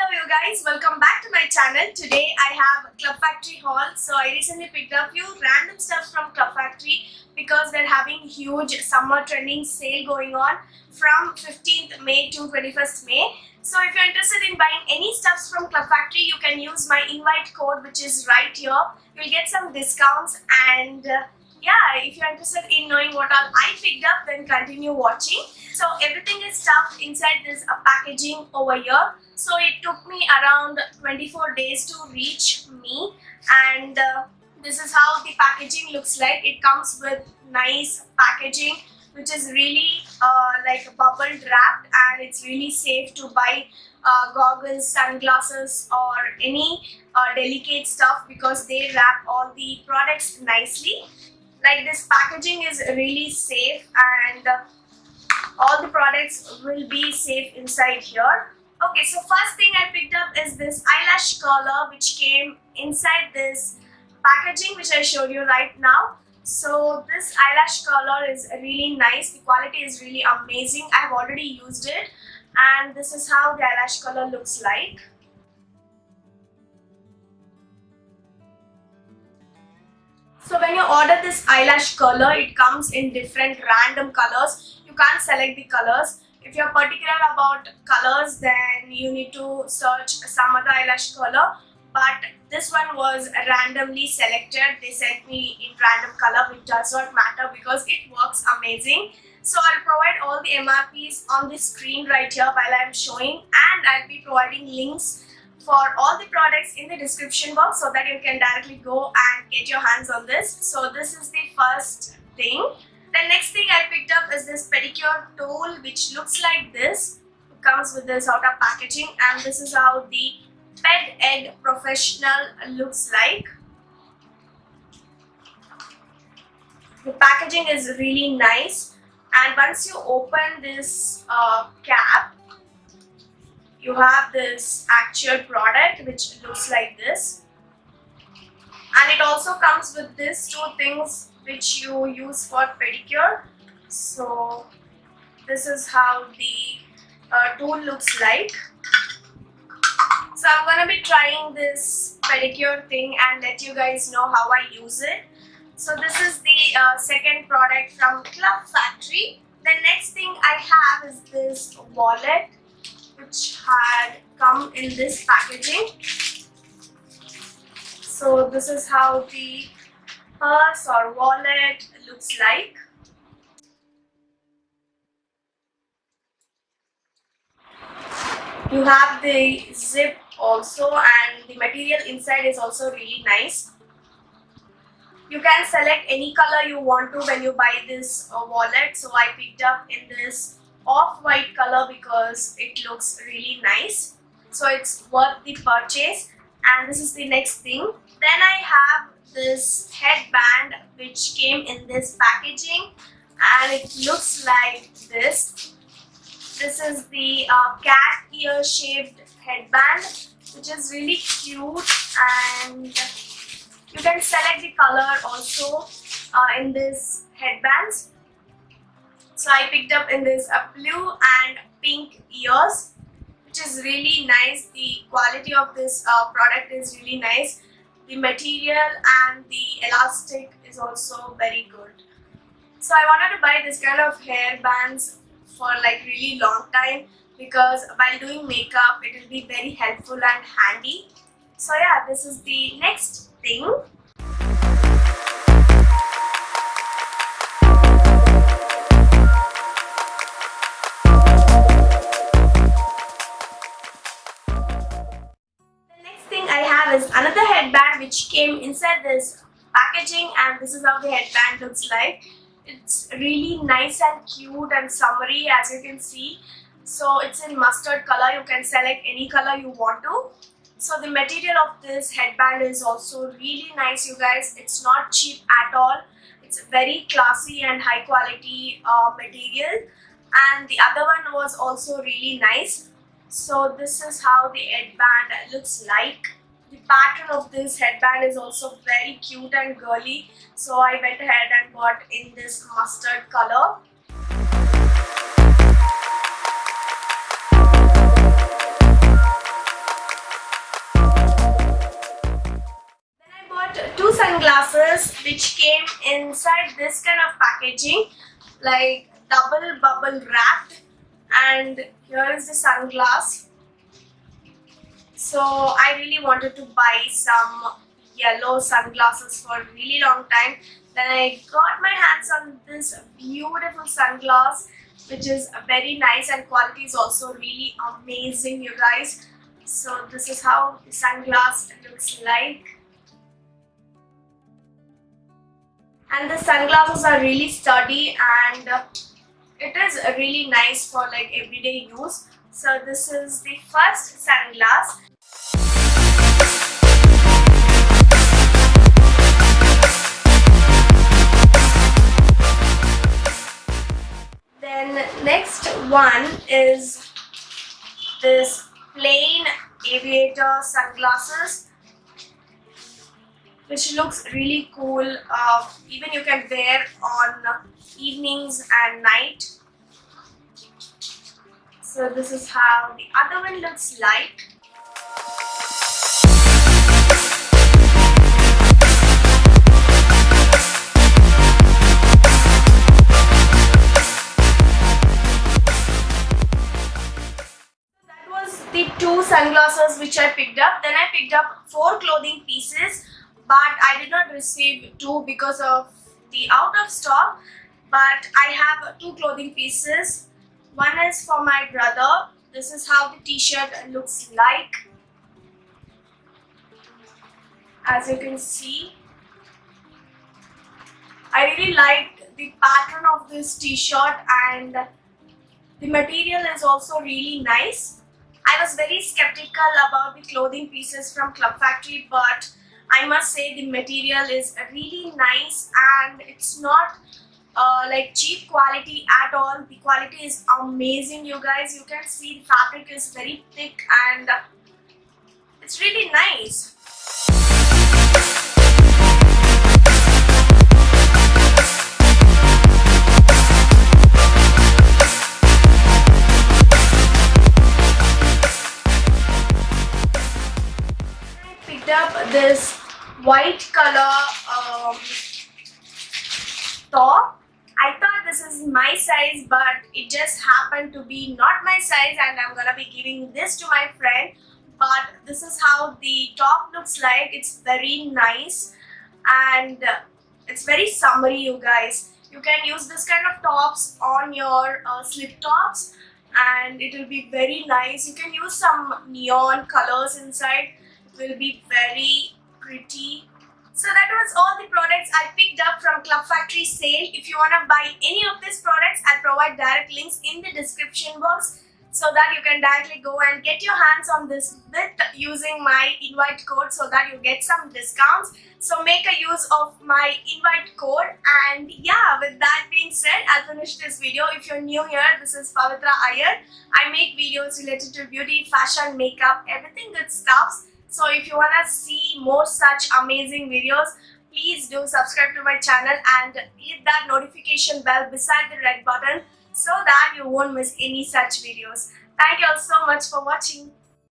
Hello you guys, welcome back to my channel. Today I have Club Factory haul. So I recently picked up few random stuff from Club Factory because they're having huge summer trending sale going on from 15th May to 21st May. So if you're interested in buying any stuffs from Club Factory, you can use my invite code which is right here. You'll get some discounts and yeah, if you're interested in knowing what all I picked up, then continue watching. So everything is stuffed inside this packaging over here. So it took me around 24 days to reach me, and this is how the packaging looks like. It comes with nice packaging which is really like bubble wrapped, and it's really safe to buy goggles, sunglasses or any delicate stuff because they wrap all the products nicely. Like this packaging is really safe, and all the products will be safe inside here. Okay, so first thing I picked up is this eyelash curler which came inside this packaging which I showed you right now. So this eyelash curler is really nice. The quality is really amazing. I have already used it, and this is how the eyelash curler looks like. So when you order this eyelash curler, it comes in different random colors. You can't select the colors. If you're particular about colors, then you need to search some other eyelash curler. But this one was randomly selected. They sent me in random color, which does not matter because it works amazing. So I'll provide all the MRPs on the screen right here while I'm showing, and I'll be providing links for all the products in the description box so that you can directly go and get your hands on this. So this is the first thing. The next thing I picked up is this pedicure tool which looks like this. It comes with this outer packaging, and this is how the Pet Egg Professional looks like. The packaging is really nice, and once you open this cap, you have this actual product which looks like this, and it also comes with these two things which you use for pedicure. So this is how the tool looks like. So I'm gonna be trying this pedicure thing and let you guys know how I use it. So this is the second product from Club Factory. The next thing I have is this wallet which had come in this packaging. So this is how the purse or wallet looks like. You have the zip also, and the material inside is also really nice. You can select any color you want to when you buy this wallet. So I picked up in this off-white color because it looks really nice. So it's worth the purchase. And this is the next thing. Then I have this headband which came in this packaging, and it looks like this. This is the cat ear shaped headband which is really cute, and you can select the color also in this headbands. So I picked up in this blue and pink ears which is really nice. The quality of this product is really nice. The material and the elastic is also very good. So I wanted to buy this kind of hair bands for like really long time because while doing makeup it will be very helpful and handy. So yeah, this is the next thing. Is another headband which came inside this packaging, and this is how the headband looks like. It's really nice and cute and summery, as you can see. So it's in mustard color. You can select any color you want to. So the material of this headband is also really nice, you guys. It's not cheap at all. It's very classy and high quality material, and the other one was also really nice. So this is how the headband looks like. The pattern of this headband is also very cute and girly, so I went ahead and bought in this mustard color. sunglasses which came inside this kind of packaging, like double bubble wrapped, and here is the sunglass. So I really wanted to buy some yellow sunglasses for a really long time. Then I got my hands on this beautiful sunglass, which is very nice, and quality is also really amazing, you guys. So this is how the sunglass looks like. And the sunglasses are really sturdy, and it is really nice for like everyday use. So this is the first sunglass. Then next one is this plain aviator sunglasses, which looks really cool. Even you can wear on evenings and night. So this is how the other one looks like. That was the two sunglasses which I picked up. Then I picked up 4 clothing pieces, but I did not receive 2 because of the out of stock. But I have 2 clothing pieces. One is for my brother. This is how the t-shirt looks like. As you can see, I really liked the pattern of this t-shirt, and the material is also really nice. I was very skeptical about the clothing pieces from Club Factory, but I must say the material is really nice, and it's not like cheap quality at all. The quality is amazing, you guys. You can see the fabric is very thick, and it's really nice. I picked up this white color top. I thought this is my size, but it just happened to be not my size, and I'm gonna be giving this to my friend. But this is how the top looks like. It's very nice, and it's very summery, you guys. You can use this kind of tops on your slip tops, and it will be very nice. You can use some neon colors inside. It will be very pretty. So that was all the products I picked up from Club Factory sale. If you want to buy any of these products, I'll provide direct links in the description box so that you can directly go and get your hands on this with using my invite code, so that you get some discounts. So make a use of my invite code. And yeah, with that being said, I'll finish this video. If you're new here, this is Pavithra Iyer. I make videos related to beauty, fashion, makeup, everything good stuff. So if you want to see more such amazing videos, please do subscribe to my channel and hit that notification bell beside the red button so that you won't miss any such videos. Thank you all so much for watching.